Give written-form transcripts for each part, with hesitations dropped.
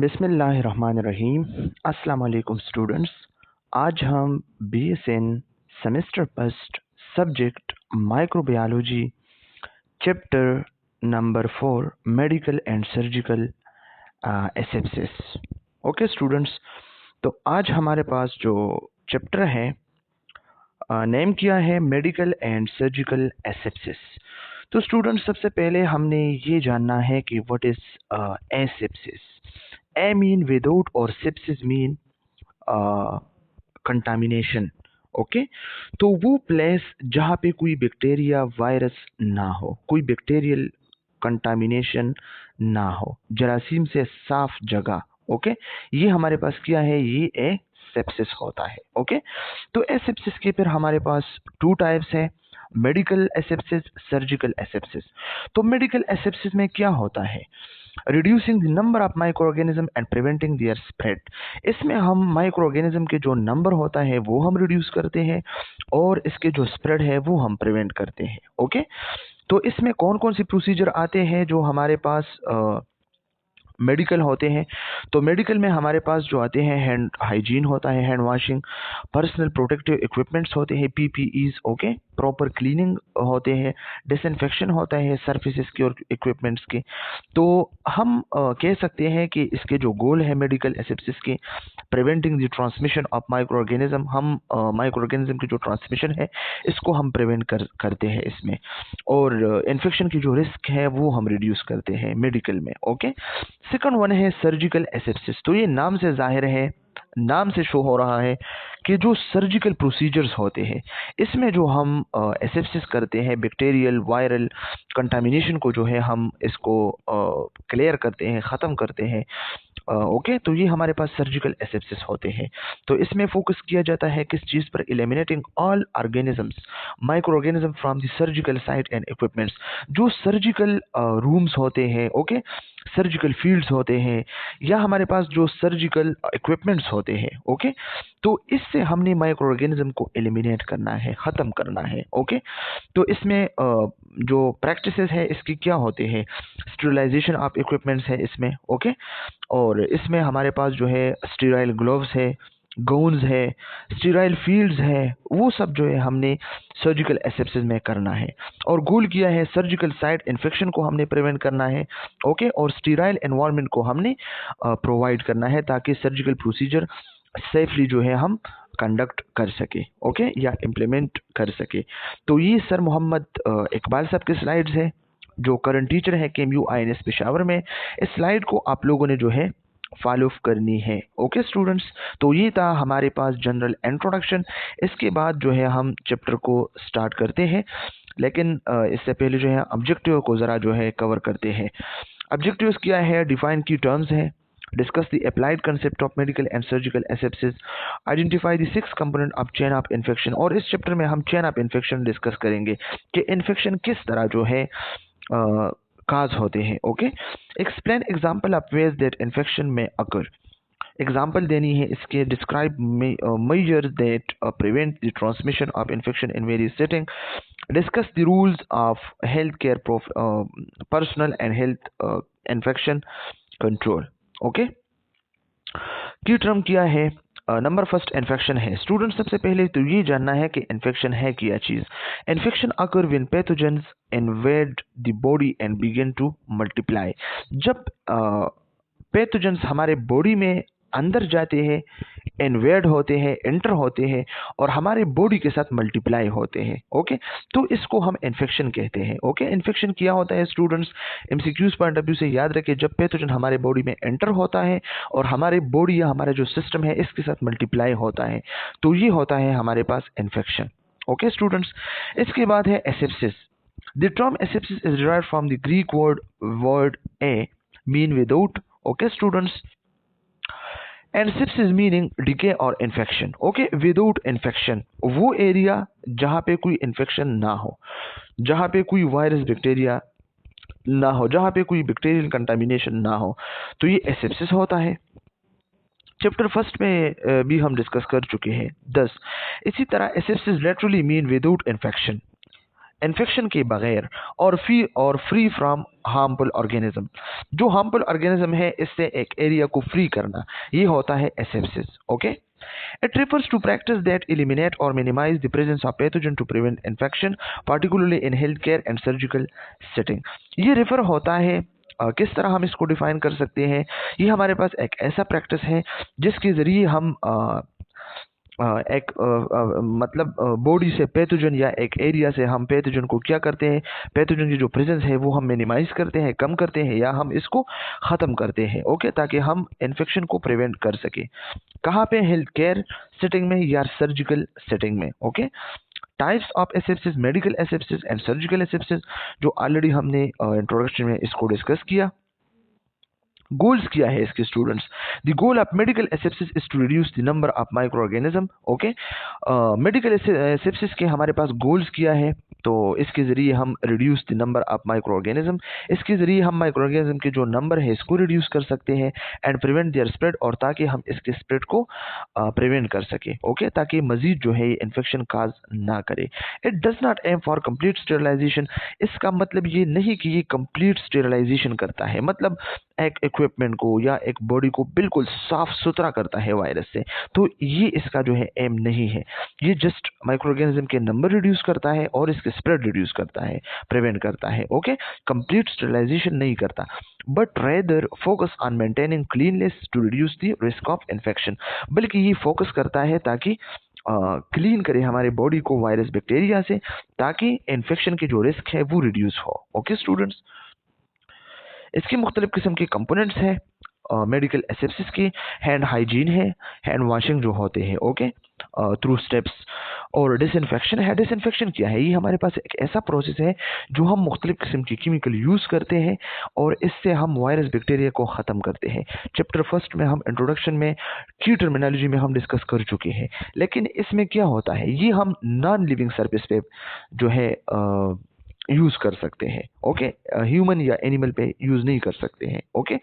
बिस्मिल्लाहिर्रहमानिर्रहीम। अस्सलाम वालेकुम स्टूडेंट्स। आज हम BSN semester first subject microbiology chapter number 4 medical and surgical asepsis. Okay students, तो आज हमारे पास जो चैप्टर है नेम किया है मेडिकल एंड सर्जिकल एसेप्सिस। तो स्टूडेंट्स, सबसे पहले हमने ये जानना है कि what is asepsis. A mean without और सेप्सिस मीन कंटामिनेशन। ओके, तो वो प्लेस जहाँ पे कोई बैक्टीरिया वायरस ना हो, कोई बैक्टीरियल कंटामिनेशन ना हो, जरासीम से साफ जगह। ओके, ये हमारे पास क्या है, ये ए सेप्सिस होता है। ओके, तो एसेप्सिस के फिर हमारे पास टू टाइप्स है, मेडिकल एसेप्सिस, सर्जिकल एसेप्सिस। तो मेडिकल एसेप्सिस में क्या होता है, reducing the number of micro organism and preventing their spread. इसमें हम माइक्रो ऑर्गेनिज्म के जो नंबर होता है वो हम रिड्यूस करते हैं और इसके जो स्प्रेड है वो हम प्रिवेंट करते हैं। ओके, तो इसमें कौन कौन सी प्रोसीजर आते हैं जो हमारे पास मेडिकल होते हैं। तो मेडिकल में हमारे पास जो आते हैं, हैंड हाइजीन होता है, hand washing, personal protective equipments होते हैं, PPEs। ओके, प्रॉपर क्लीनिंग होते हैं, डिसइंफेक्शन होता है सर्फेसेस के और इक्विपमेंट्स के। तो हम कह सकते हैं कि इसके जो गोल है मेडिकल एसेप्सिस के, preventing the transmission of micro organism. हम माइक्रो ऑर्गेनिज्म की जो ट्रांसमिशन है इसको हम प्रिवेंट करते हैं इसमें, और इन्फेक्शन की जो रिस्क है वो हम रिड्यूस करते हैं मेडिकल में। ओके, सेकंड वन है सर्जिकल एसेप्सिस। तो ये नाम से जाहिर है, नाम से शो हो रहा है कि जो सर्जिकल प्रोसीजर्स होते हैं इसमें जो हम एसेप्सिस करते हैं, बैक्टीरियल वायरल कंटामिनेशन को जो है हम इसको क्लियर करते हैं, ख़त्म करते हैं। ओके, तो ये हमारे पास सर्जिकल एसेप्सिस होते हैं। तो इसमें फोकस किया जाता है किस चीज़ पर, eliminating all organisms micro organism from the surgical site and equipments. जो सर्जिकल रूम्स होते हैं, ओके, सर्जिकल फील्ड्स होते हैं, या हमारे पास जो सर्जिकल इक्विपमेंट्स होते हैं, ओके, तो इससे हमने माइक्रो ऑर्गेनिज्म को एलिमिनेट करना है, ख़त्म करना है। ओके, तो इसमें जो प्रैक्टिसेस है इसकी क्या होते हैं, स्टेरिलाइजेशन ऑफ इक्विपमेंट्स है इसमें। ओके, और इसमें हमारे पास जो है स्टेराइल ग्लोव्स है, गाउन्स है, स्टेराइल फील्ड्स है, वो सब जो है हमने सर्जिकल एसेप्सिस में करना है। और गोल किया है सर्जिकल साइट इन्फेक्शन को हमने प्रिवेंट करना है। ओके, और स्टेराइल एनवायरनमेंट को हमने प्रोवाइड करना है ताकि सर्जिकल प्रोसीजर सेफली जो है हम कंडक्ट कर सके। ओके, या इम्प्लीमेंट कर सके। तो ये सर मोहम्मद इकबाल साहब के स्लाइड्स है, जो करंट टीचर है KMU INS पेशावर में। इस स्लाइड को आप लोगों ने जो है फॉलो करनी है। ओके स्टूडेंट्स, तो ये था हमारे पास जनरल इंट्रोडक्शन। इसके बाद जो है हम चैप्टर को स्टार्ट करते हैं, लेकिन इससे पहले जो है ऑब्जेक्टिव को ज़रा जो है कवर करते हैं। ऑब्जेक्टिव्स क्या है, डिफाइन की टर्म्स है, discuss the applied concept of medical and surgical asepsis, identify the 6 component of chain of infection। और इस चैप्टर में हम चेन ऑफ इन्फेक्शन डिस्कस करेंगे कि इन्फेक्शन किस तरह जो है काज होते हैं। Okay, explain example of ways that infection में अकर। एग्जाम्पल देनी है इसके, describe measures that prevent the transmission of infection in various settings, discuss the rules of healthcare personnel and health infection control। Okay, की टर्म क्या है, number first infection है। Student, सबसे पहले तो ये जानना है कि इन्फेक्शन है क्या चीज़। Infection occur when pathogens invade the body and begin to multiply. जब पैथोजेंस हमारे बॉडी में अंदर जाते हैं, इन्वेड होते हैं, एंटर होते हैं और हमारे बॉडी के साथ मल्टीप्लाई होते हैं। ओके, तो इसको हम इन्फेक्शन कहते हैं। ओके, इन्फेक्शन क्या होता है students, MCQs point of view से याद रखें, जब पैथोजन हमारे बॉडी में एंटर होता है और हमारे बॉडी या हमारा जो सिस्टम है इसके साथ मल्टीप्लाई होता है, तो ये होता है हमारे पास इन्फेक्शन। ओके स्टूडेंट्स, इसके बाद है asepsis. The term asepsis is derived from the Greek word a mean without. Okay students, and sepsis meaning decay और इन्फेक्शन। ओके, विदाउट इन्फेक्शन, वो एरिया जहाँ पे कोई इन्फेक्शन ना हो, जहाँ पे कोई वायरस बैक्टीरिया ना हो, जहाँ पे कोई बैक्टीरियल कंटामिनेशन ना हो, तो ये एसेप्सिस होता है। चैप्टर फर्स्ट में भी हम डिस्कस कर चुके हैं 10। इसी तरह asepsis literally mean without infection. Infection के बगैर और फ्री फ्रॉम हार्मफुल ऑर्गेनिज्म। जो हार्मफुल ऑर्गेनिज्म है इससे एक एरिया को फ्री करना, ये होता है asepsis. Okay, it refers to practice that eliminate or minimize the presence of pathogen to prevent infection, particularly in healthcare and surgical setting। ये रेफर होता है किस तरह हम इसको डिफाइन कर सकते हैं? ये हमारे पास एक ऐसा प्रैक्टिस है जिसके जरिए हम मतलब बॉडी से पैथोजन या एक एरिया से हम पैथोजन को क्या करते हैं, पैथोजन की जो प्रेजेंस है वो हम मिनिमाइज करते हैं, कम करते हैं या हम इसको ख़त्म करते हैं। ओके, ताकि हम इन्फेक्शन को प्रिवेंट कर सके। कहाँ पे? हेल्थ केयर सेटिंग में या सर्जिकल सेटिंग में। Okay, types of asepsis, medical asepsis and surgical asepsis, जो ऑलरेडी हमने इंट्रोडक्शन में इसको डिस्कस किया। गोल्स क्या है इसके students? The goal of medical asepsis is to reduce the number of micro organism. Okay, medical asepsis के हमारे पास गोल्स क्या है? तो इसके ज़रिए हम reduce the number of micro organism, इसके ज़रिए हम माइक्रो ऑर्गेनिज्म के जो नंबर है इसको रिड्यूस कर सकते हैं एंड प्रिवेंट देयर स्प्रेड, और ताकि हम इसके स्प्रेड को प्रिवेंट कर सके। ओके, ताकि मजीद जो है ये इन्फेक्शन काज ना करे। It does not aim for complete sterilization. इसका मतलब ये नहीं कि ये कंप्लीट स्टेरिलाइजेशन करता है, मतलब एक इक्विपमेंट को या एक बॉडी को बिल्कुल साफ सुथरा करता है वायरस से, तो ये इसका जो है एम नहीं है। ये जस्ट माइक्रो ऑर्गेनिज्म के नंबर रिड्यूस करता है और इसके स्प्रेड रिड्यूस करता है, प्रिवेंट करता है। ओके, कंप्लीट स्टेरिलाइजेशन नहीं करता, but rather focus on maintaining cleanness to reduce the risk of infection. बल्कि ये फोकस करता है ताकि क्लीन करे हमारे बॉडी को वायरस बैक्टीरिया से, ताकि इन्फेक्शन की जो रिस्क है वो रिड्यूस हो। ओके स्टूडेंट्स, इसके मुख्तलिफ किस्म के कंपोनेंट्स हैं मेडिकल एसेप्सिस की। हैंड हाइजीन है, हैंड वॉशिंग जो होते हैं, ओके, थ्रू स्टेप्स, और डिसइंफेक्शन है। डिसइंफेक्शन क्या है? ये हमारे पास एक ऐसा प्रोसेस है जो हम मुख्तलिफ किस्म की केमिकल यूज़ करते हैं और इससे हम वायरस बैक्टीरिया को ख़त्म करते हैं। चैप्टर फर्स्ट में हम इंट्रोडक्शन में की टर्मिनोलॉजी में हम डिस्कस कर चुके हैं, लेकिन इसमें क्या होता है, ये हम नॉन लिविंग सरफेस पे जो है यूज़ कर सकते हैं। ओके, ह्यूमन या एनिमल पे यूज़ नहीं कर सकते हैं। ओके,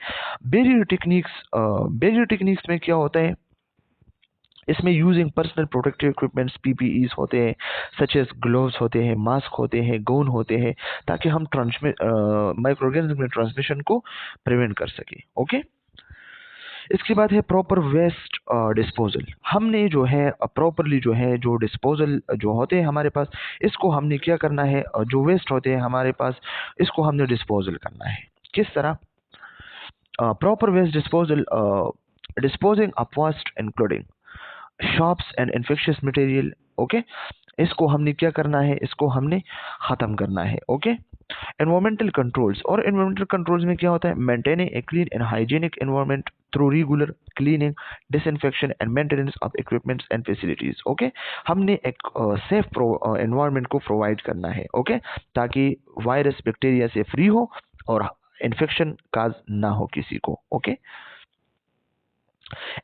बैरियर टेक्निक्स में क्या होता है, इसमें using personal protective equipments PPEs होते हैं, सच एज ग्लोव्स होते हैं, मास्क होते हैं, गाउन होते हैं, ताकि हम माइक्रो ऑर्गेनिज्म में ट्रांसमिशन को प्रिवेंट कर सके। ओके, इसके बाद है प्रॉपर वेस्ट डिस्पोजल। हमने जो है प्रॉपरली जो है जो डिस्पोजल जो होते हैं हमारे पास, इसको हमने क्या करना है, जो वेस्ट होते हैं हमारे पास इसको हमने डिस्पोजल करना है। किस तरह? Proper waste disposal, disposing of waste including sharps and infectious material. Okay, इसको हमने क्या करना है, इसको हमने ख़त्म करना है। ओके, एनवायरमेंटल कंट्रोल्स, और एनवायरमेंटल कंट्रोल्स में क्या होता है, maintaining a clean and hygienic environment through regular cleaning, disinfection and maintenance of equipments and facilities. Okay, हमने एक सेफ एनवायरनमेंट को प्रोवाइड करना है। ओके, ताकि वायरस बैक्टीरिया से फ्री हो और इन्फेक्शन काज ना हो किसी को। Okay,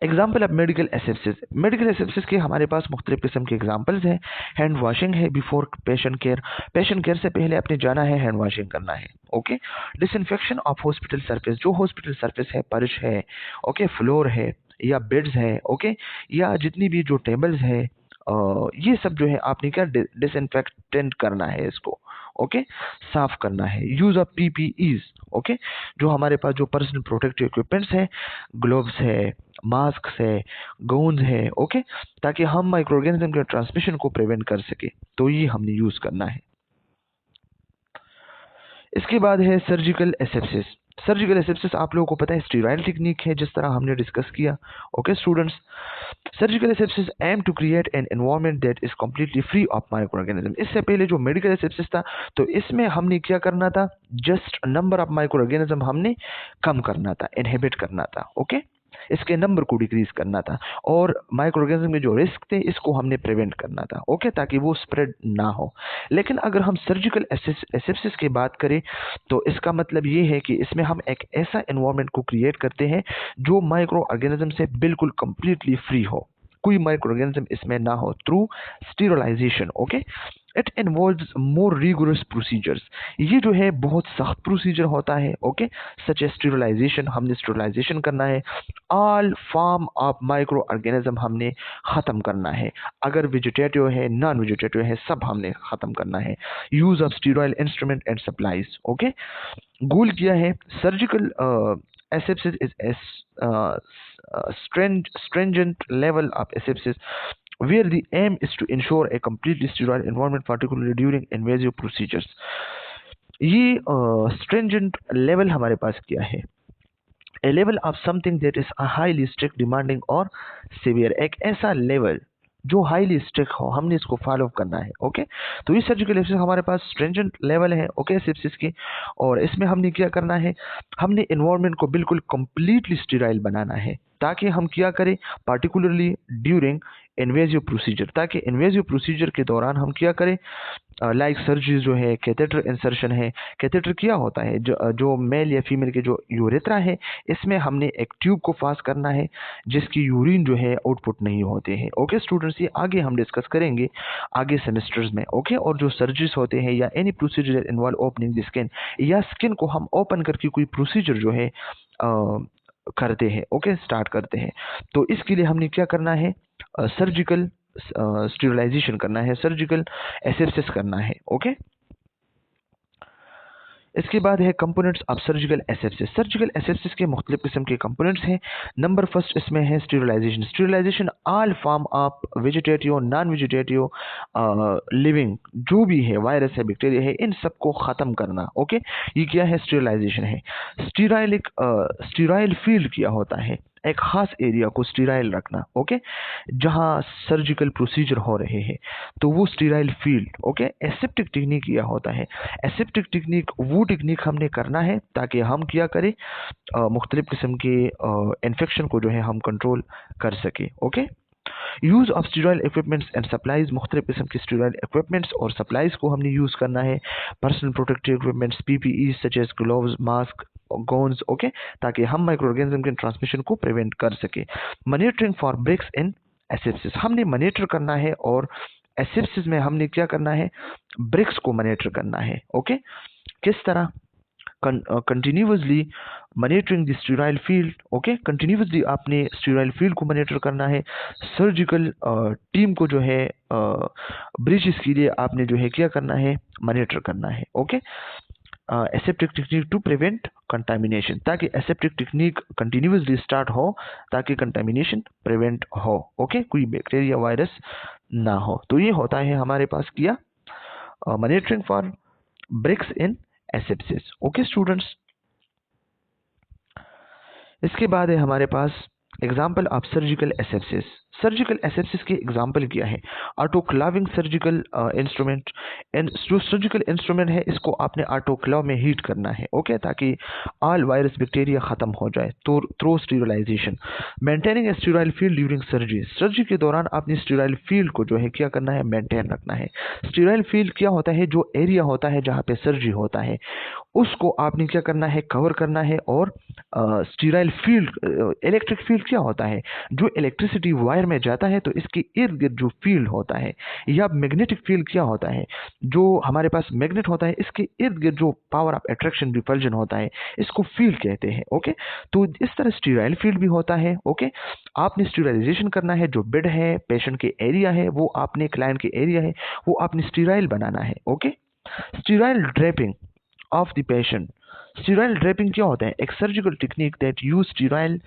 example of medical asepsis. Medical asepsis के हमारे पास मुख्तलिफ किस्म के एग्जाम्पल्स हैं। हैंड वॉशिंग है before patient care, patient care से पहले आपने जाना है हैंड वॉशिंग करना है। Okay, disinfection of hospital surface, जो हॉस्पिटल सरफेस है, फर्श है, ओके, फ्लोर है या बेड्स है, ओके, या जितनी भी जो टेबल्स है, ये सब जो है आपने क्या डिसइंफेक्टेंट करना है इसको। ओके, साफ करना है। यूज ऑफ पीपीईज, ओके, जो हमारे पास जो पर्सनल प्रोटेक्टिव इक्विपमेंट्स है, ग्लोव्स है, मास्क है, गाउन है, ओके, ताकि हम माइक्रो ऑर्गेनिज्म के ट्रांसमिशन को प्रिवेंट कर सके, तो ये हमने यूज करना है। इसके बाद है सर्जिकल एसेप्सिस। सर्जिकल एसेप्सिस आप लोगों को पता है स्टीराइल टेक्निक है, जिस तरह हमने डिस्कस किया। Okay students, surgical asepsis aim to create an environment that is completely free of micro organism. इससे पहले जो मेडिकल एसेप्सिस था, तो इसमें हमने क्या करना था, just number of micro organism हमने कम करना था, इनहिबिट करना था। ओके, इसके नंबर को डिक्रीज करना था, और माइक्रो ऑर्गेनिज्म के जो रिस्क थे इसको हमने प्रिवेंट करना था। ओके, ताकि वो स्प्रेड ना हो। लेकिन अगर हम सर्जिकल एसेप्सिस की बात करें, तो इसका मतलब ये है कि इसमें हम एक ऐसा एनवायरनमेंट को क्रिएट करते हैं जो माइक्रो ऑर्गेनिज्म से बिल्कुल कंप्लीटली फ्री हो, कोई माइक्रो ऑर्गेनिज्म इसमें ना हो, through sterilisation. Okay, it involves more rigorous procedures, ये जो है बहुत सख्त प्रोसीजर होता है, ओके, सच एज स्टेरिलाइजेशन, हमने स्टेरिलाइजेशन करना है, all form of micro organism हमने ख़त्म करना है, अगर वेजिटेटिव है नॉन वेजिटेटिव है सब हमने ख़त्म करना है, use of sterile instrument and supplies, okay. Goal किया है surgical asepsis is a stringent level of asepsis where the aim is to ensure a completely sterile environment, particularly during invasive procedures. ये stringent level हमारे पास क्या है? A level of something that is a highly strict, demanding और severe, एक ऐसा level जो highly strict हो, हमने इसको फॉलो करना है, ओके। तो ये सर्जिकल एब्सेस हमारे पास स्ट्रिंजेंट लेवल है, ओके, सेप्सिस की, और इसमें हमने क्या करना है, हमने एनवायरनमेंट को बिल्कुल कंप्लीटली स्टेराइल बनाना है, ताकि हम क्या करें, पार्टिकुलरली ड्यूरिंग इन्वेजिव प्रोसीजर, ताकि इन्वेजिव प्रोसीजर के दौरान हम क्या करें, लाइक सर्जरी जो है, कैथेटर इंसर्शन है। कैथेटर क्या होता है, जो मेल या फीमेल के जो यूरेथ्रा है, इसमें हमने एक ट्यूब को पास करना है जिसकी यूरिन जो है आउटपुट नहीं होते हैं, ओके स्टूडेंट्स, ये आगे हम डिस्कस करेंगे आगे सेमेस्टर्स में, ओके। और जो सर्जरीज होते हैं या any procedure involve opening the skin, या स्किन को हम ओपन करके कोई प्रोसीजर जो है करते हैं, ओके, स्टार्ट करते हैं, तो इसके लिए हमने क्या करना है, सर्जिकल स्टेरिलाइजेशन करना है, सर्जिकल एसेप्सिस करना है, ओके। इसके बाद है components of surgical asepsis. Surgical asepsis के मुख्तलिफ किस्म के कंपोनेंट्स हैं। नंबर फर्स्ट इसमें है sterilization. Sterilization all form of vegetative non vegetative living, जो भी है, वायरस है, बैक्टीरिया है, इन सबको ख़त्म करना, ओके, ये क्या है, स्टेरिलाइजेशन है। स्टीराइल फील्ड क्या होता है, एक खास एरिया को स्टीराइल रखना, ओके, जहां सर्जिकल प्रोसीजर हो रहे हैं, तो वो sterile field, okay. Aseptic technique क्या होता है, एसेप्टिक टेक्निक वो टेक्निक हमने करना है ताकि हम क्या करें, मुख्तलिफ किस्म के इन्फेक्शन को जो है हम कंट्रोल कर सके, okay. Use of sterile equipments and supplies, मुख्तलिफ किस्म के स्टीरॉयल इक्विपमेंट्स और सप्लाईज को हमने यूज़ करना है। Personal protective equipments, PPE such as gloves, mask, gowns, okay, ताकि हम माइक्रो ऑर्गेनिज्म के ट्रांसमिशन को प्रिवेंट कर सके। Monitoring for breaks in asepsis, हमने मॉनिटर करना है, और एसेप्सिस में हमने क्या करना है, ब्रेक्स को मॉनिटर करना है, ओके। किस तरह, continuously monitoring the sterile field, okay, continuously आपने स्टीराइल फील्ड को मॉनिटर करना है। सर्जिकल टीम को जो है ब्रीचेस के लिए आपने जो है क्या करना है, मॉनिटर करना है, okay. Aseptic technique to prevent contamination, ताकि एसेप्टिक टेक्निक कंटिन्यूसली स्टार्ट हो, ताकि कंटामिनेशन प्रिवेंट हो, ओके, कोई बैक्टीरिया वायरस ना हो। तो ये होता है हमारे पास किया monitoring for breaks in asepsis, okay students. इसके बाद है हमारे पास example of surgical asepsis. Surgical asepsis के एग्जाम्पल क्या है, ऑटोक्लाविंग सर्जिकल इंस्ट्रूमेंट, जो सर्जिकल इंस्ट्रूमेंट है इसको आपने ऑटोक्लाव में हीट करना है, ओके, ताकि ऑल वायरस बैक्टीरिया ख़त्म हो जाए, तो through sterilization. Maintaining a sterile field during surgery, surgery के दौरान आपने स्टीराइल फील्ड को जो है क्या करना है, मेंटेन रखना है। स्टीराइल फील्ड क्या होता है, जो एरिया होता है जहाँ पे सर्जरी होता है उसको आपने क्या करना है, कवर करना है। और स्टीराइल फील्ड, इलेक्ट्रिक फील्ड क्या होता है, जो इलेक्ट्रिसिटी वायर में जाता है तो इसके इर्द गिर्द जो फील्ड होता है, या मैग्नेटिक फील्ड क्या होता है, जो हमारे पास मैग्नेट होता है इसके इर्द गिर्द जो पावर ऑफ अट्रैक्शन रिपल्जन होता है, इसको फील्ड कहते हैं, ओके। तो इस तरह स्टीराइल फील्ड भी होता है, ओके। आपने स्टीराइलाइजेशन करना है, जो बेड है, पेशेंट के एरिया है, वो आपने क्लाइंट के एरिया है, वो आपने स्टीराइल बनाना है, okay. Sterile draping of the patient, sterile draping क्या होता है, एक surgical technique that use sterile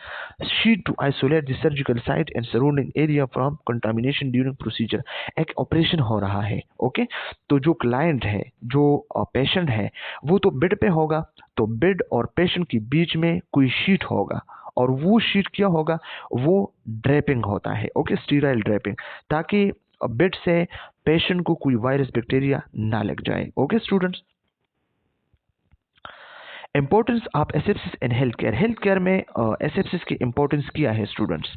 sheet to isolate the surgical site and surrounding area from contamination during procedure. एक ऑपरेशन हो रहा है, ओके, तो जो क्लाइंट है, जो पेशेंट है, वो तो बेड पे होगा, तो बेड और पेशेंट के बीच में कोई शीट होगा, और वो शीट क्या होगा, वो ड्रेपिंग होता है, ओके, स्टीराइल ड्रेपिंग, ताकि बेड से पेशेंट को कोई वायरस बैक्टीरिया ना लग जाए, okay students. Importance of asepsis in health care, health care में एसेप्सिस की इंपॉर्टेंस क्या है students,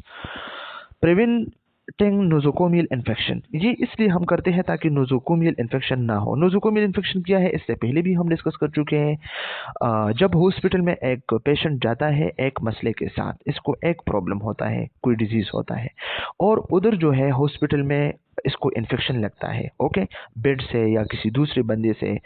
prevent protecting nosocomial infection, ये इसलिए हम करते हैं ताकि नोजोकोमियल इन्फेक्शन ना हो। नोजोकोमियल इन्फेक्शन क्या है, इससे पहले भी हम डिस्कस कर चुके हैं। जब हॉस्पिटल में एक पेशेंट जाता है एक मसले के साथ, इसको एक प्रॉब्लम होता है, कोई डिजीज होता है, और उधर जो है हॉस्पिटल में इसको इन्फेक्शन लगता है, ओके, बेड से या किसी दूसरे बंदे से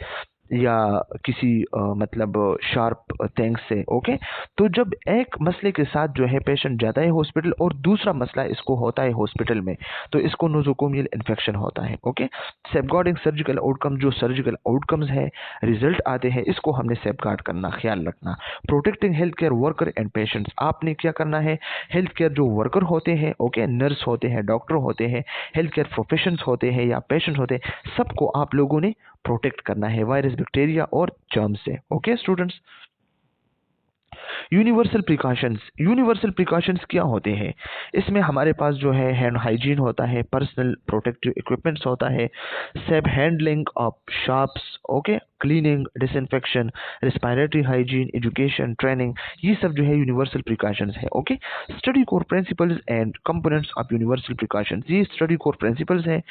या किसी मतलब शार्प थिंग से, ओके। तो जब एक मसले के साथ जो है पेशेंट जाता है हॉस्पिटल और दूसरा मसला इसको होता है हॉस्पिटल में, तो इसको नोजोकोमियल इन्फेक्शन होता है, ओके। सेफगार्डिंग सर्जिकल आउटकम, जो सर्जिकल आउटकम्स है, रिजल्ट आते हैं, इसको हमने सेफगार्ड करना, ख्याल रखना। Protecting health care worker and patients, आपने क्या करना है, हेल्थ केयर जो वर्कर होते हैं, ओके, नर्स होते हैं, डॉक्टर होते हैं, हेल्थ केयर प्रोफेशंस होते हैं या पेशेंट होते हैं, सबको आप लोगों ने प्रोटेक्ट करना है वायरस, बैक्टीरिया और जर्म से, okay students. Universal precautions, universal precautions क्या होते हैं, इसमें हमारे पास जो है हैंड हाइजीन होता है, पर्सनल प्रोटेक्टिव इक्विपमेंट्स होता है, safe handling of sharps, okay, cleaning, disinfection, respiratory hygiene, education, training, ये सब जो है यूनिवर्सल प्रिकॉशंस है, okay. Study core principles and components of universal precautions, ये स्टडी कोर प्रिंसिपल्स हैं,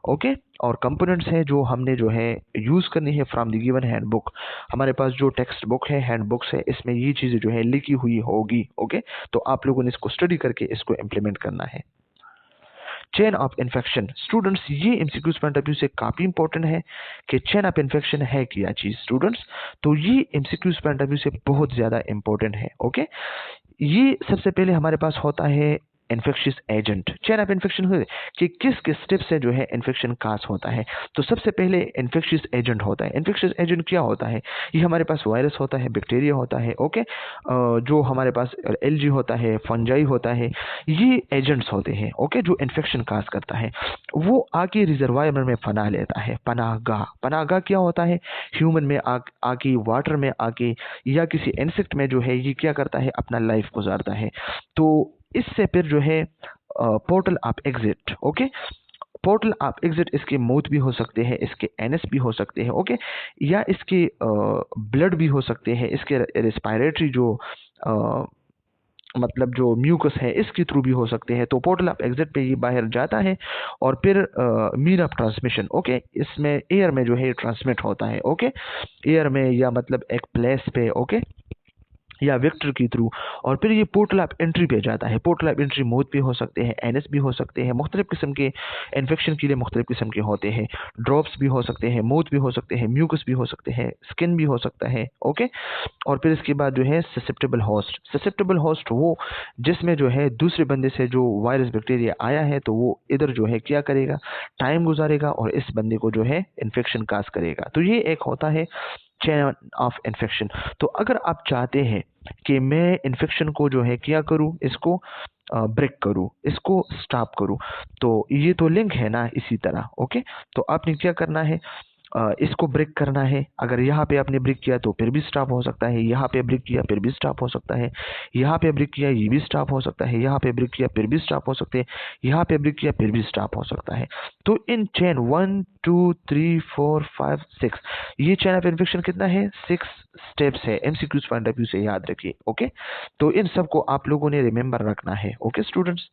ओके, और कंपोनेंट्स हैं जो हमने जो है यूज करनी है from the given hand book. हमारे पास जो टेक्स्ट बुक है, हैंड बुक्स है, इसमें ये चीजें जो है लिखी हुई होगी, ओके। तो आप लोगों ने इसको स्टडी करके इसको इम्प्लीमेंट करना है। चेन ऑफ इन्फेक्शन, स्टूडेंट्स ये एमसीक्यूज पॉइंट ऑफ व्यू से काफी इंपॉर्टेंट है कि चेन ऑफ इन्फेक्शन है क्या चीज स्टूडेंट्स, तो ये एमसीक्यूज पॉइंट ऑफ व्यू से बहुत ज्यादा इंपॉर्टेंट है, ओके। ये सबसे पहले हमारे पास होता है infectious agent, chain of infection हुए कि किस किस स्टेप से जो है इन्फेक्शन काज होता है। तो सबसे पहले इन्फेक्शियस एजेंट होता है। इन्फेक्शियस एजेंट क्या होता है, ये हमारे पास वायरस होता है, बैक्टीरिया होता है, ओके, जो हमारे पास एलजी होता है, फंजाई होता है, ये एजेंट्स होते हैं, ओके, जो इन्फेक्शन काज करता है। वो आके रिजर्वायर में पनाह लेता है, पनाहगाह, पनाहगाह क्या होता है, ह्यूमन में आके, वाटर में आके, या किसी इंसेक्ट में जो है ये क्या करता है, अपना लाइफ गुजारता है। तो इससे फिर जो है portal of exit, okay, portal of exit, इसके माउथ भी हो सकते हैं, इसके एनएस भी हो सकते हैं, ओके, या इसके ब्लड भी हो सकते हैं, इसके रेस्पिरेटरी जो मतलब जो म्यूकस है इसके थ्रू भी हो सकते हैं। तो पोर्टल ऑफ एग्जिट पे ये बाहर जाता है और फिर मीन ऑफ ट्रांसमिशन, ओके, इसमें एयर में जो है ट्रांसमिट होता है, ओके, एयर में या मतलब एक प्लेस पे, ओके, या वेक्टर के थ्रू, और फिर ये पोर्टल ऑफ एंट्री पे जाता है। पोर्टल ऑफ एंट्री माउथ भी हो सकते हैं, एनएस भी हो सकते हैं, मुख्तलिफ किस्म के इन्फेक्शन के लिए मुख्तलिफ किस्म के होते हैं, ड्रॉप्स भी हो सकते हैं, माउथ भी हो सकते हैं, म्यूकस भी हो सकते हैं, स्किन भी हो सकता है, ओके। और फिर इसके बाद जो है ससेप्टेबल होस्ट, ससेप्टेबल होस्ट वो जिसमें जो है दूसरे बंदे से जो वायरस बैक्टीरिया आया है, तो वो इधर जो है क्या करेगा, टाइम गुजारेगा और इस बंदे को जो है इन्फेक्शन काज करेगा। तो ये एक होता है चेन ऑफ इन्फेक्शन। तो अगर आप चाहते हैं कि मैं इन्फेक्शन को जो है क्या करूं, इसको ब्रेक करूं, इसको स्टॉप करूं, तो ये तो लिंक है ना इसी तरह, ओके। तो आपने क्या करना है, इसको ब्रेक करना है। अगर यहाँ पे आपने ब्रेक किया तो फिर भी स्टॉप हो सकता है, यहाँ पे ब्रेक किया फिर भी स्टॉप हो सकता है, यहाँ पे ब्रेक किया ये भी स्टॉप हो सकता है, यहाँ पे ब्रेक किया फिर भी स्टॉप हो सकते हैं, यहाँ पे ब्रेक किया फिर भी स्टॉप हो सकता है। तो इन चेन 1 2 3 4 5 6, ये चेन ऑफ इन्फेक्शन कितना है, 6 स्टेप्स है, एमसीक्यूज पॉइंट ऑफ व्यू से याद रखिए, ओके। तो इन सबको आप लोगों ने रिमेंबर रखना है, okay students.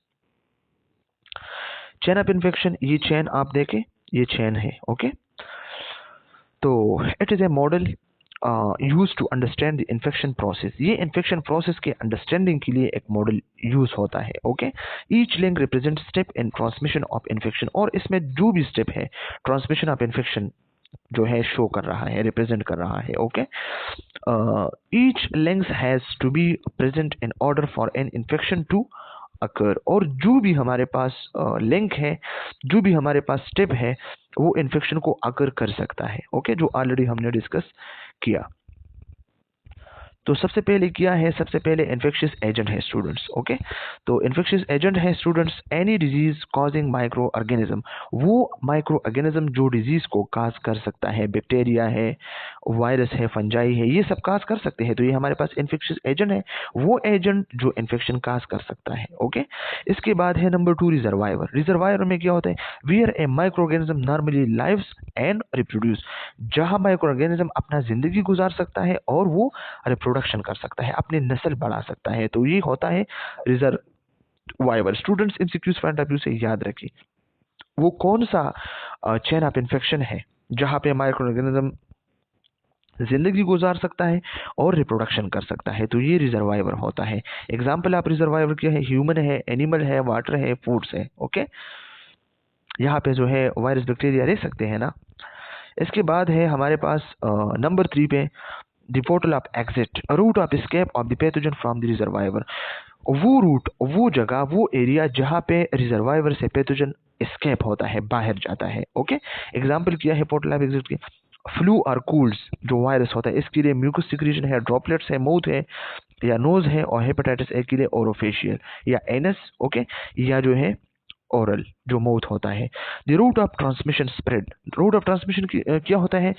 Chain of infection, ये चेन आप देखें, ये चेन है, ओके। तो it is a model use to understand the infection process, ये इन्फेक्शन प्रोसेस के अंडरस्टैंडिंग के लिए एक मॉडल यूज होता है, okay. Each link represent step in transmission of infection, और इसमें जो भी स्टेप है ट्रांसमिशन ऑफ इन्फेक्शन जो है शो कर रहा है, रिप्रेजेंट कर रहा है, okay. Each links has to be present in order for an infection to occur, और जो भी हमारे पास लिंक है, जो भी हमारे पास स्टेप है, वो इन्फेक्शन को अकर कर सकता है, ओके, जो ऑलरेडी हमने डिस्कस किया। तो सबसे पहले क्या है, सबसे पहले इन्फेक्शियस एजेंट है स्टूडेंट्स, ओके। तो इन्फेक्शियस एजेंट है students any disease causing micro organism, वो माइक्रो ऑर्गेनिज्म जो डिजीज को काज कर सकता है, बैक्टीरिया है, वायरस है, फंजाई है, ये सब काज कर सकते हैं। तो ये हमारे पास इन्फेक्शियस एजेंट है, वो एजेंट जो इन्फेक्शन काज कर सकता है, ओके। इसके बाद है नंबर 2 रिजर्वायर। रिजर्वायर में क्या होता है, where a micro organism normally lives and reproduce, जहां माइक्रो ऑर्गेनिज्म अपना जिंदगी गुजार सकता है और वो रिप्रोडक्शन कर सकता है, अपनी नस्ल बढ़ा सकता है। तो ये होता है Viber. Students MCQs point of view से याद रखिए वो कौन सा चेन ऑफ इन्फेक्शन है जहां पे माइक्रो ऑर्गेनिज्म जिंदगी गुजार सकता है और रिप्रोडक्शन कर सकता है, तो ये रिजर्वाइवर होता है। एग्जाम्पल आप रिजर्वाइवर क्या है, ह्यूमन है, एनिमल है, वाटर है, फूड्स है। ओके, यहाँ पे जो है वायरस बैक्टीरिया रह सकते हैं ना। इसके बाद है हमारे पास नंबर 3 पे the portal of exit, route of escape of the pathogen from the reservoir. वो रूट, वो जगह, वो एरिया जहाँ पे रिजर्वाइवर से पैथोजन एस्केप होता है, बाहर जाता है। ओके, एग्जाम्पल किया है पोर्टल ऑफ एग्जिट के। फ्लू और कूल्स जो वायरस होता है इसके लिए म्यूकस सिक्रीशन है, ड्रॉपलेट्स है, माउथ है या नोज है, और हेपेटाइटिस ए के लिए ओरोफेशियल या एनस। ओके, या जो है ओरल जो माउथ होता है। The route of transmission spread, route of transmission क्या होता है,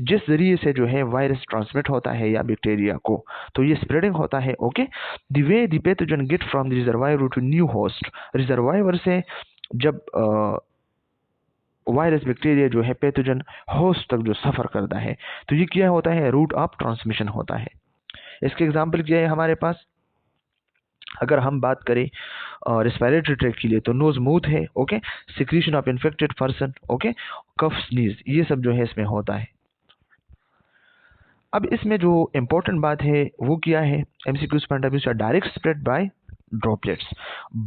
जिस जरिए से जो है वायरस ट्रांसमिट होता है या बैक्टीरिया को, तो ये स्प्रेडिंग होता है। Okay, the way the pathogen get from the reservoir to new host, reservoir से जब वायरस बैक्टीरिया जो है पैथोजन होस्ट तक जो सफर करता है, तो ये क्या होता है, रूट ऑफ ट्रांसमिशन होता है। इसके एग्जाम्पल क्या है हमारे पास, अगर हम बात करें रेस्पिरेटरी ट्रैक्ट के लिए तो नोज माउथ है। Okay, secretion of infected person, okay, cough sneeze, ये सब जो है इसमें होता है। अब इसमें जो इंपॉर्टेंट बात है वो क्या है, एमसीक्यूज पॉइंट ऑफ व्यू से, डायरेक्ट स्प्रेड बाय ड्रॉपलेट्स।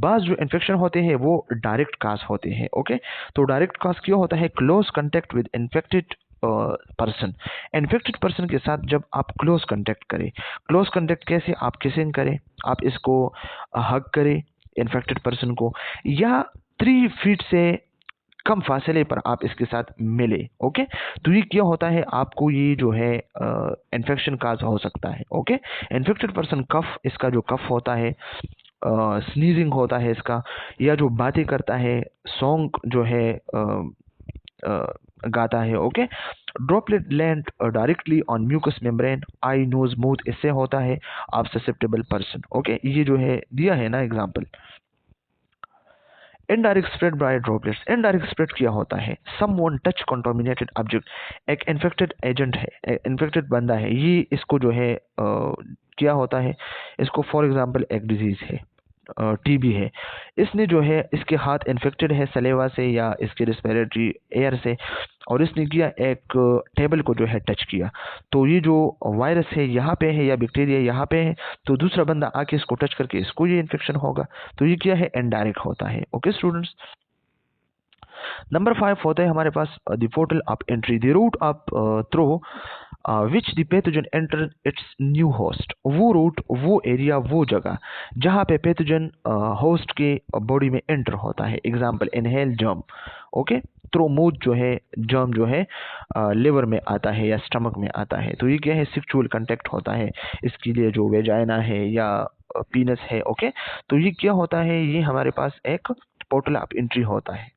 बाज जो इन्फेक्शन होते हैं वो डायरेक्ट काज होते हैं। ओके, तो डायरेक्ट काज क्या होता है, close contact with infected person, infected person के साथ जब आप क्लोज कांटेक्ट करें। क्लोज कांटेक्ट कैसे, आप किसिंग करें, आप इसको हग करें इन्फेक्टेड पर्सन को, या 3 फीट से कम फासले पर आप इसके साथ मिले। ओके, तो ये क्या होता है, आपको ये जो है इन्फेक्शन काज हो सकता है। ओके, इन्फेक्टेड पर्सन कफ, इसका जो कफ होता है, स्नीजिंग होता है इसका, या जो बातें करता है, सॉन्ग जो है गाता है। Okay, droplet land directly on mucous membrane, eye, nose, mouth, इससे होता है आप ससेप्टेबल पर्सन। ओके, ये जो है दिया है ना example. Indirect spread by droplets, indirect spread क्या होता है, समवन टच कंटामिनेटेड ऑब्जेक्ट, एक इन्फेक्टेड एजेंट है, इन्फेक्टेड बंदा है, ये इसको जो है क्या होता है, इसको फॉर एग्जांपल एक डिजीज है, टीबी है, इसने जो है, इसके हाथ इन्फेक्टेड है सलेवा से या इसके रेस्पिरेटरी एयर से, और इसने किया एक टेबल को जो है टच किया, तो ये जो वायरस है यहाँ पे है या बैक्टीरिया यहाँ पे है, तो दूसरा बंदा आके इसको टच करके इसको ये इन्फेक्शन होगा, तो ये क्या है, इनडायरेक्ट होता है। ओके स्टूडेंट्स, नंबर 5 होता है हमारे पास the portal of entry, the route of through which the pathogen enter its new host, वो रूट, वो एरिया, वो जगह जहाँ पे पैथोजन होस्ट के बॉडी में एंटर होता है। Example, inhale germ. Okay, through mouth जो है, जर्म जो है लिवर में आता है या स्टमक में आता है, तो ये क्या है, सेक्सुअल कांटेक्ट होता है, इसके लिए जो वेजाइना है या पीनस है। ओके, तो ये क्या होता है, ये हमारे पास एक पोर्टल ऑफ एंट्री होता है।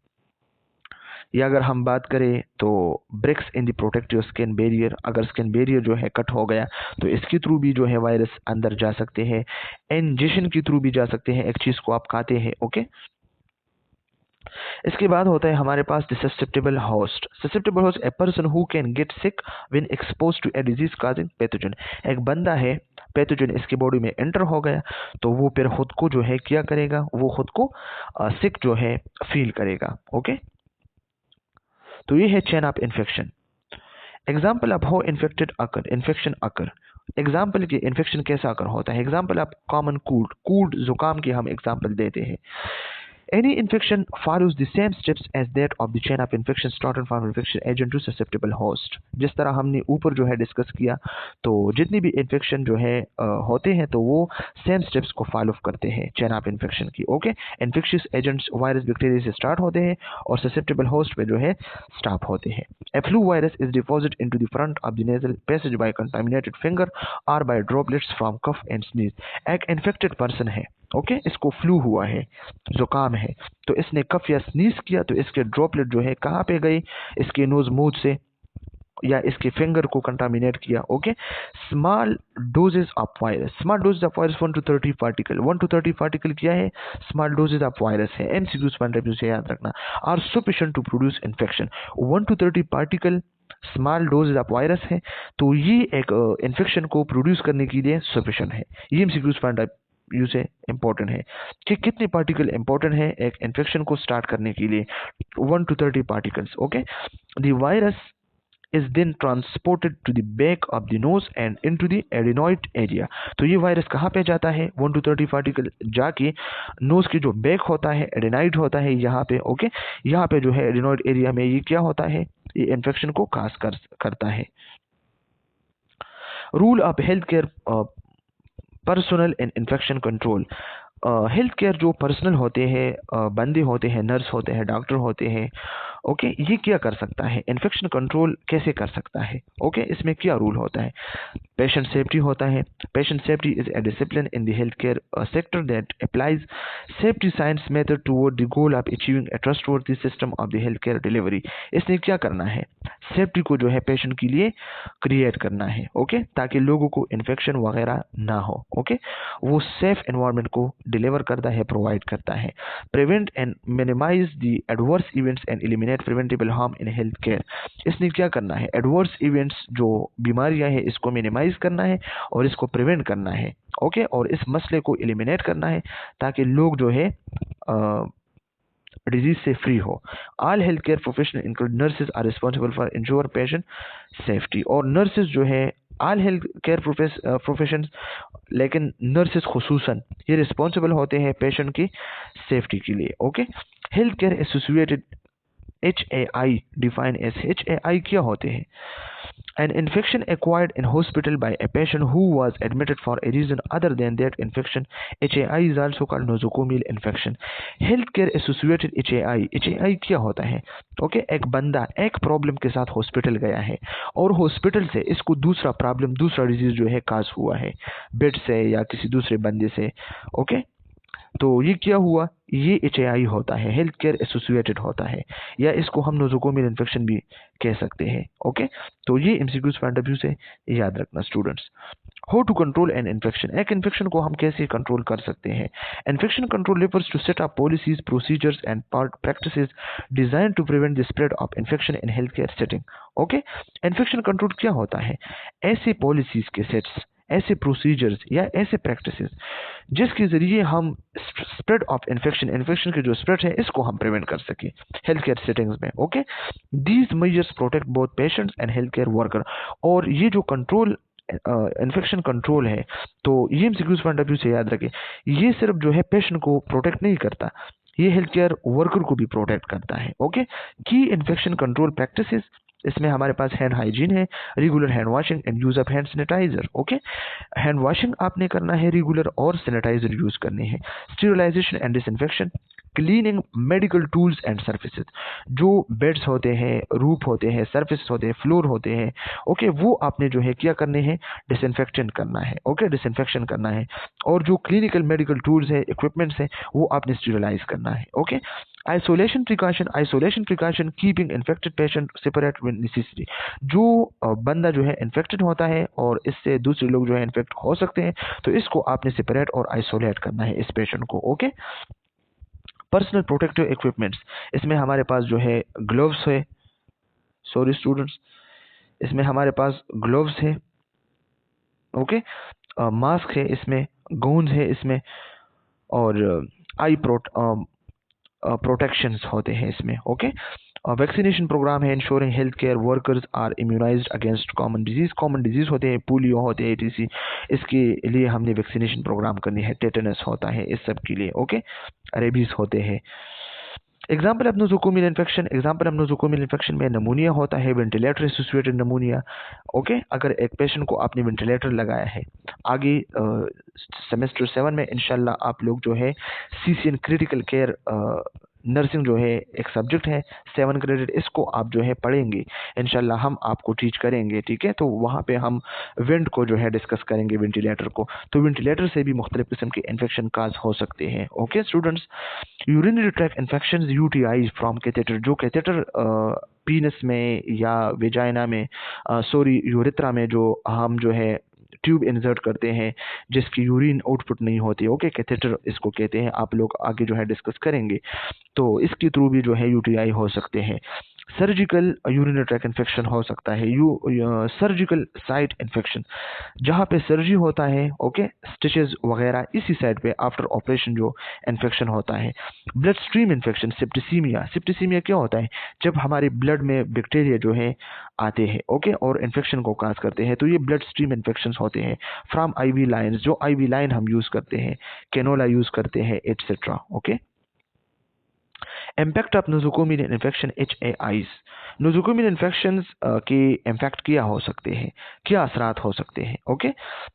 या अगर हम बात करें तो breaks in the protective skin barrier, अगर स्किन बैरियर जो है कट हो गया तो इसके थ्रू भी जो है वायरस अंदर जा सकते हैं, इंजेक्शन के थ्रू भी जा सकते हैं, एक चीज को आप खाते हैं। ओके, इसके बाद होता है हमारे पास susceptible host, susceptible host, a person who can get sick when exposed to a disease causing pathogen, एक बंदा है, पैथोजन इसकी बॉडी में एंटर हो गया तो वो फिर खुद को जो है क्या करेगा, वो खुद को सिक जो है फील करेगा। ओके, तो ये है chain of infection. Example of how infected occur, infection occur, example की इन्फेक्शन कैसा अकर होता है, example of common cold, cold जुकाम की हम एग्जाम्पल देते हैं। Any infection follows the same steps as that of the chain of infection started from infection agent to susceptible host। जिस तरह हमने ऊपर जो है डिस्कस किया, तो जितनी भी इन्फेक्शन जो है होते हैं तो वो सेम स्टेप्स को फॉलो करते हैं चेन ऑफ इन्फेक्शन की। Okay, infectious agents virus bacteria से स्टार्ट होते हैं और ससेप्टेबल होस्ट पे जो है स्टॉप होते हैं। A flu virus is deposit into the front of the nasal passage by contaminated finger और by droplets from cough and sneeze. एक इन्फेक्टेड पर्सन है, ओके, इसको फ्लू हुआ है, जुकाम है, तो इसने कफ या स्नीज किया तो इसके ड्रॉपलेट जो है कहाँ पे गई, इसके नोज माउथ से या इसके फिंगर को कंटामिनेट किया। Okay, small doses of virus, small doses of virus 1 to 30 particle, 1 to 30 particle क्या है, स्मॉल डोजेस ऑफ वायरस है, एमसीक्यूज पॉइंट ऑफ व्यू से याद रखना, are sufficient to produce infection. 1 to 30 particle small doses of virus है, तो ये एक इन्फेक्शन को प्रोड्यूस करने के लिए सफिशिएंट है। ये एमसीक्यूज पॉइंट ऑफ व्यू से इम्पोर्टेंट है कि कितने पार्टिकल इम्पोर्टेंट है एक इन्फेक्शन को स्टार्ट करने के लिए 1 to 30 particles okay the virus is then transported to the back of the nose and into the adenoid area। तो ये वायरस कहाँ पे जाता है 1 to 30 पार्टिकल जाके नोज के जो बैक होता है एडेनाइड होता है यहाँ पे ओके यहाँ पे जो है एडेनॉइड एरिया में ये क्या होता है ये इन्फेक्शन को काज करता है। Rule of health care personal and infection control health care जो पर्सनल होते हैं बंदे होते हैं नर्स होते हैं डॉक्टर होते हैं ओके ये क्या कर सकता है इन्फेक्शन कंट्रोल कैसे कर सकता है ओके इसमें क्या रूल होता है पेशेंट सेफ्टी होता है patient safety is a discipline in the health care sector that applies safety science method toward the goal of achieving A trustworthy system of the health care delivery. इसने क्या करना है safety को जो है patient के लिए क्रिएट करना है ओके ताकि लोगों को इन्फेक्शन वगैरह ना हो ओके वो सेफ एनवायरनमेंट को डिलीवर करता है प्रोवाइड करता है prevent and minimize the adverse events and eliminate preventable harm in health care. इसने क्या करना है एडवर्स इवेंट्स जो बीमारियां हैं इसको मिनिमाइज करना है और इसको प्रिवेंट करना है ओके और इस मसले को एलिमिनेट करना है ताकि लोग जो है डिजीज से फ्री हो। All health care professional include nurses are responsible for insure patient safety और नर्सेज जो है ऑल हेल्थ केयर प्रोफेशन लेकिन नर्सेज खुसूसन ये रिस्पॉन्सिबल होते हैं पेशेंट की सेफ्टी के लिए okay health care associated HAI define as HAI क्या होते हैं an infection acquired in hospital by a patient who was admitted for a reason other than that infection HAI is also called nosocomial infection। healthcare associated HAI क्या होता है okay एक बंदा एक problem के साथ हॉस्पिटल गया है और हॉस्पिटल से इसको दूसरा प्रॉब्लम दूसरा डिजीज जो है काज हुआ है बेड से या किसी दूसरे बंदे से ओके तो ये क्या हुआ ये HAI होता है हेल्थ केयर एसोसिएटेड होता है या इसको हम नोजोकोमियल इन्फेक्शन भी कह सकते हैं ओके तो ये MCQs पॉइंट ऑफ व्यू से याद रखना students. How to control an infection एक इन्फेक्शन को हम कैसे कंट्रोल कर सकते हैं infection control refers to set up policies procedures and practices design to prevent the spread of infection in health care setting okay infection control क्या होता है ऐसे पॉलिसीज के सेट्स ऐसे प्रोसीजर्स या ऐसे प्रैक्टिसेस जिसके जरिए हम स्प्रेड ऑफ इन्फेक्शन के जो स्प्रेड है इसको हम प्रिवेंट कर सके हेल्थ केयर सेटिंग्स में okay these measures protect both patients and health care worker और ये जो कंट्रोल इन्फेक्शन कंट्रोल है तो ये MCQs पॉइंट ऑफ व्यू से याद रखें ये सिर्फ जो है पेशेंट को प्रोटेक्ट नहीं करता ये हेल्थ केयर वर्कर को भी प्रोटेक्ट करता है ओके की इन्फेक्शन कंट्रोल प्रैक्टिसेस इसमें हमारे पास हैंड हाइजीन है regular hand washing and use of hand sanitizer okay hand washing आपने करना है रेगुलर और सैनिटाइजर यूज करने हैं sterilization and disinfection cleaning medical tools and surfaces जो बेड्स होते हैं रूफ होते हैं सर्फेस होते हैं फ्लोर होते हैं ओके वो आपने जो है क्या करने हैं डिसइंफेक्शन करना है ओके डिसइंफेक्शन करना है और जो क्लिनिकल मेडिकल टूल्स है इक्विपमेंट्स हैं वो आपने स्टीरिलाइज करना है okay isolation precaution keeping infected patient separate when necessary जो बंदा जो है इन्फेक्टेड होता है और इससे दूसरे लोग जो है इन्फेक्ट हो सकते हैं तो इसको आपने सेपरेट और आइसोलेट करना है इस पेशेंट को ओके पर्सनल प्रोटेक्टिव इक्विपमेंट्स इसमें हमारे पास जो है ग्लव्स है सॉरी स्टूडेंट्स इसमें हमारे पास ग्लव्स है ओके मास्क है इसमें गाउन्स है इसमें और आई प्रोटेक्शंस होते हैं इसमें ओके वैक्सीनेशन प्रोग्राम है ensuring health care workers are immunized against common disease होते हैं पोलियो होते हैं etc इसके लिए हमने वैक्सीनेशन प्रोग्राम करनी है टेटनस होता है इस सब के लिए ओके रेबीज होते हैं एग्जाम्पल ऑफ नोजोकोमियल इन्फेक्शन में नमूनिया होता है वेंटिलेटर एसोसिएटेड नमूनिया ओके अगर एक पेशेंट को आपने वेंटिलेटर लगाया है आगे सेमेस्टर 7 में इंशाल्लाह आप लोग जो है CCN क्रिटिकल केयर नर्सिंग जो है एक सब्जेक्ट है 7 क्रेडिट इसको आप जो है पढ़ेंगे इंशाल्लाह हम आपको टीच करेंगे ठीक है तो वहाँ पे हम वेंट को जो है डिस्कस करेंगे वेंटिलेटर को तो वेंटिलेटर से भी मुख्तलिफ किस्म के इन्फेक्शन काज हो सकते हैं okay students urinary tract infection UTI from catheter जो कैथेटर पीनस में या वेजाइना में यूरेथ्रा में जो हम जो है ट्यूब इंसर्ट करते हैं जिसकी यूरिन आउटपुट नहीं होती ओके कैथेटर इसको कहते हैं आप लोग आगे जो है डिस्कस करेंगे तो इसके थ्रू भी जो है UTI हो सकते हैं सर्जिकल यूरिनरी ट्रैक इन्फेक्शन हो सकता है, सर्जिकल साइट इन्फेक्शन, जहाँ पे सर्जरी होता है, ओके, स्टिचेस वगैरह इसी साइड पे आफ्टर ऑपरेशन जो इन्फेक्शन होता है। ब्लड स्ट्रीम इन्फेक्शन, सिप्टिसीमिया, सिप्टिसीमिया क्या होता है, जब हमारे ब्लड में बैक्टीरिया जो है आते हैं, ओके, और इन्फेक्शन को काज करते हैं, तो ये ब्लड स्ट्रीम इन्फेक्शन होते हैं फ्रॉम आईवी लाइन्स, जो आईवी लाइन हम यूज करते हैं, कैनोला यूज करते हैं, etcetera, okay. Impact of nosocomial infection, HAIs, nosocomial infection के इम्पैक्ट क्या हो सकते हैं, क्या असरात हो सकते हैं, ओके।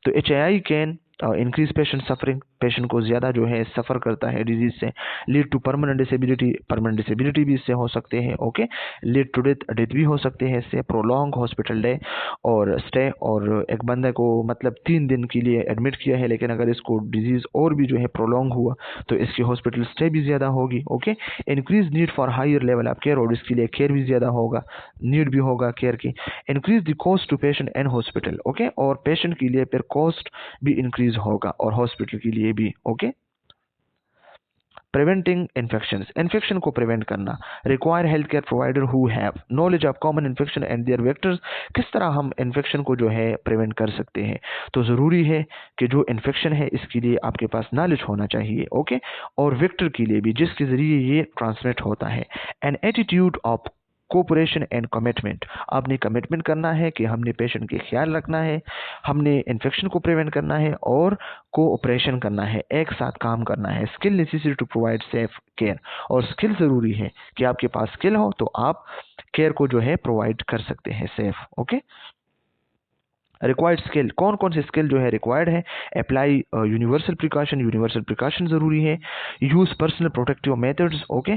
तो HAI can increase patient suffering, patient को ज़्यादा जो है सफ़र करता है डिजीज से, लीड टू परमानेंट डिसेबिलिटी भी इससे हो सकते हैं, okay, lead to death, death भी हो सकते हैं इससे, प्रोलॉन्ग हॉस्पिटल डे और स्टे, और एक बंदे को मतलब 3 दिन के लिए एडमिट किया है, लेकिन अगर इसको डिजीज़ और भी जो है प्रोलॉन्ग हुआ तो इसकी हॉस्पिटल स्टे भी ज़्यादा होगी, okay. Increase need for higher level of care, और इसके लिए केयर भी ज़्यादा होगा, नीड भी होगा केयर की। Increase the cost to patient and hospital, okay, और पेशेंट के लिए फिर कॉस्ट भी इंक्रीज होगा और हॉस्पिटल के लिए भी, ओके। प्रिवेंटिंग इन्फेक्शंस, इन्फेक्शन को प्रिवेंट करना, require health care provider who have knowledge of common infection and their vectors, किस तरह हम इन्फेक्शन को जो है प्रिवेंट कर सकते हैं। तो ज़रूरी है कि जो इन्फेक्शन है इसके लिए आपके पास नॉलेज होना चाहिए, ओके, और वेक्टर के लिए भी जिसके ज़रिए ये ट्रांसमिट होता है। An attitude of cooperation and commitment, आपने कमिटमेंट करना है कि हमने पेशेंट के ख्याल रखना है, हमने इन्फेक्शन को प्रिवेंट करना है और कोऑपरेशन करना है, एक साथ काम करना है। Skill necessary to provide safe care, और स्किल ज़रूरी है कि आपके पास स्किल हो तो आप केयर को जो है प्रोवाइड कर सकते हैं सेफ, ओके। रिक्वायर्ड स्किल, कौन कौन से स्किल जो है रिक्वायर्ड है। Apply universal precaution, universal precaution ज़रूरी है। Use personal protective methods, okay,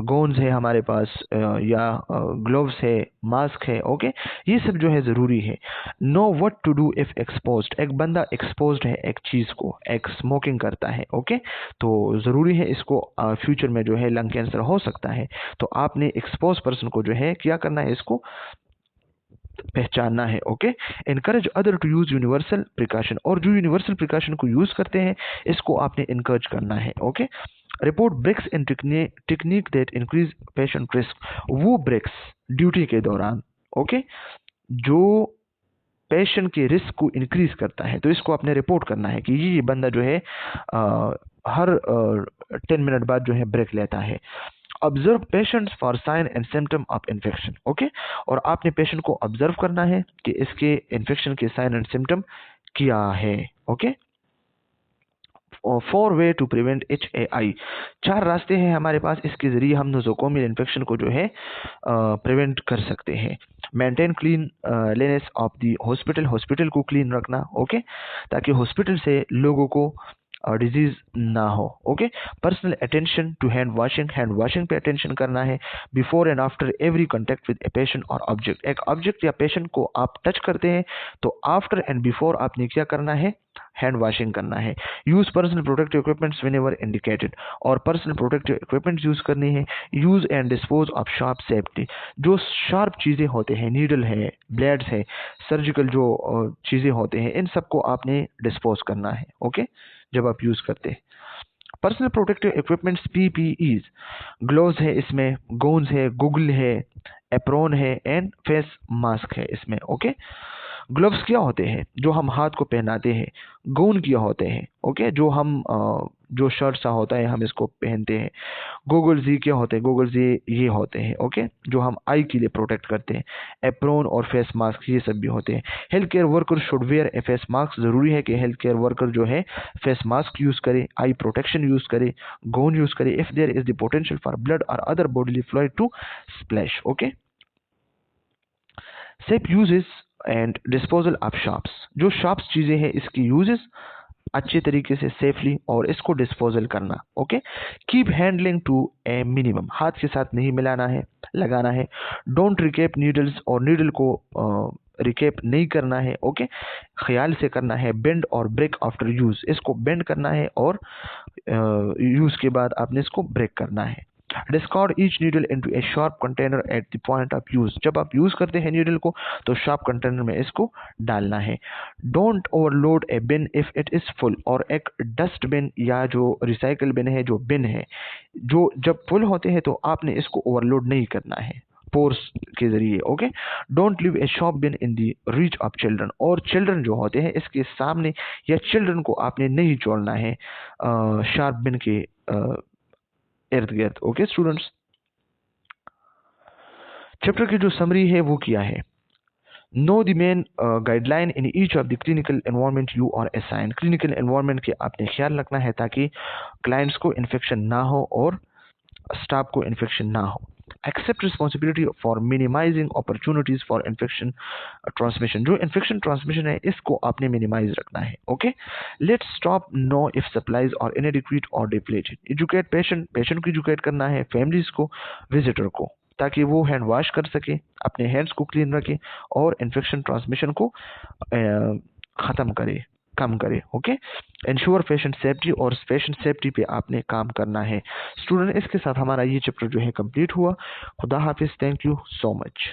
gowns है हमारे पास, या ग्लोव्स है, मास्क है, ओके, ये सब जो है ज़रूरी है। Know what to do if exposed, एक बंदा एक्सपोज्ड है एक चीज़ को, एक स्मोकिंग करता है, ओके, तो ज़रूरी है इसको फ्यूचर में जो है लंग कैंसर हो सकता है, तो आपने एक्सपोज पर्सन को जो है क्या करना है, इसको पहचानना है, okay. Encourage other to use universal precaution, और जो यूनिवर्सल प्रिकॉशन को यूज करते हैं इसको आपने इनकरेज करना है, okay. Report breaks in technique that increase patient risk, वो ब्रेक्स ड्यूटी के दौरान, ओके, जो पेशेंट के रिस्क को इंक्रीज करता है, तो इसको आपने रिपोर्ट करना है कि ये बंदा जो है हर 10 मिनट बाद जो है ब्रेक लेता है। Observe patients for sign and symptom of infection, okay, और आपने पेशेंट को ऑब्जर्व करना है कि इसके इन्फेक्शन के साइन एंड सिम्टम क्या है, okay. 4 way to prevent HAI, 4 रास्ते हैं हमारे पास, इसके जरिए हम नोजोकोमियल इन्फेक्शन को जो है प्रिवेंट कर सकते हैं। Maintain cleanliness of the hospital, hospital को क्लीन रखना, ओके, ताकि हॉस्पिटल से लोगों को डिजीज ना हो, okay. Personal attention to hand washing पे अटेंशन करना है। Before and after every contact with a patient और ऑब्जेक्ट, एक ऑब्जेक्ट या पेशेंट को आप टच करते हैं तो आफ्टर एंड बिफोर आपने क्या करना है, हैंड वॉशिंग करना है। Use personal protective equipments whenever indicated, और पर्सनल प्रोटेक्टिव इक्विपमेंट्स यूज करनी है। Use and dispose of sharp safety, जो शार्प चीज़ें होते हैं, नीडल है, ब्लेड्स है, सर्जिकल जो चीज़ें होते हैं, इन सबको आपने डिस्पोज करना है, ओके, जब आप यूज करते हैं। Personal protective equipments PPEs, gloves है इसमें, गोन्स है, गुगल है, एप्रोन है एंड फेस मास्क है इसमें, ओके। ग्लव्स क्या होते हैं, जो हम हाथ को पहनाते हैं। गोन क्या होते हैं, ओके, जो हम जो शर्ट सा होता है हम इसको पहनते हैं। गोगल्स ये क्या होते हैं, गोगल्स ये होते हैं, ओके, जो हम आई के लिए प्रोटेक्ट करते हैं। एप्रोन और फेस मास्क ये सब भी होते हैं। Health care worker should wear a face mask, ज़रूरी है कि हेल्थ केयर वर्कर जो है फेस मास्क यूज़ करे, आई प्रोटेक्शन यूज़ करे, गोन यूज़ करे if there is the potential for blood और other bodily fluid to splash, okay. Safe uses and disposal of sharps, जो शार्प्स चीज़ें हैं इसकी यूजेस अच्छे तरीके से सेफली और इसको डिस्पोजल करना, okay. Keep handling to a minimum, हाथ के साथ नहीं मिलाना है, लगाना है। डोंट रिकेप नीडल्स, और नीडल को रिकेप नहीं करना है, ओके, ख्याल से करना है। बेंड और ब्रेक आफ्टर यूज, इसको बेंड करना है और यूज के बाद आपने इसको ब्रेक करना है। Discard each needle into A sharp container at the point of use, जब आप यूज करते हैं नीडल को तो शार्प कंटेनर में इसको डालना है। Don't overload a bin if it is full, और एक डस्ट बिन या जो रिसाइकल बिन है, जो बिन है, जो जब फुल होते हैं तो आपने इसको ओवरलोड नहीं करना है, पोर्स के जरिए। Okay, don't leave a sharp bin in the reach of children, और चिल्ड्रन जो होते हैं इसके सामने या चिल्ड्रन को आपने नहीं छोड़ना है शार्प बिन के इर्द गिर्द। ओके स्टूडेंट्स, चैप्टर की जो समरी है वो क्या है? Know the main guideline in each of the clinical environment you are assign. Clinical environment के आपने ख्याल रखना है ताकि क्लाइंट्स को इन्फेक्शन ना हो और स्टाफ को इन्फेक्शन ना हो। Accept responsibility for minimizing opportunities for infection transmission. जो इन्फेक्शन ट्रांसमिशन है इसको आपने मिनिमाइज रखना है। Okay, let's stop know if supplies और इनएडिक्वेट और डिप्लीटेड। एजुकेट पेशेंट को एजुकेट करना है, फैमिलीज को, विजिटर को, ताकि वो हैंड वॉश कर सके, अपने हैंड्स को क्लीन रखे और इन्फेक्शन ट्रांसमिशन को ख़त्म करे, कम करे। ओके, इंश्योर पेशेंट सेफ्टी, और पेशेंट सेफ्टी पे आपने काम करना है। स्टूडेंट, इसके साथ हमारा ये चैप्टर जो है कंप्लीट हुआ। खुदा हाफिज, थैंक यू सो मच।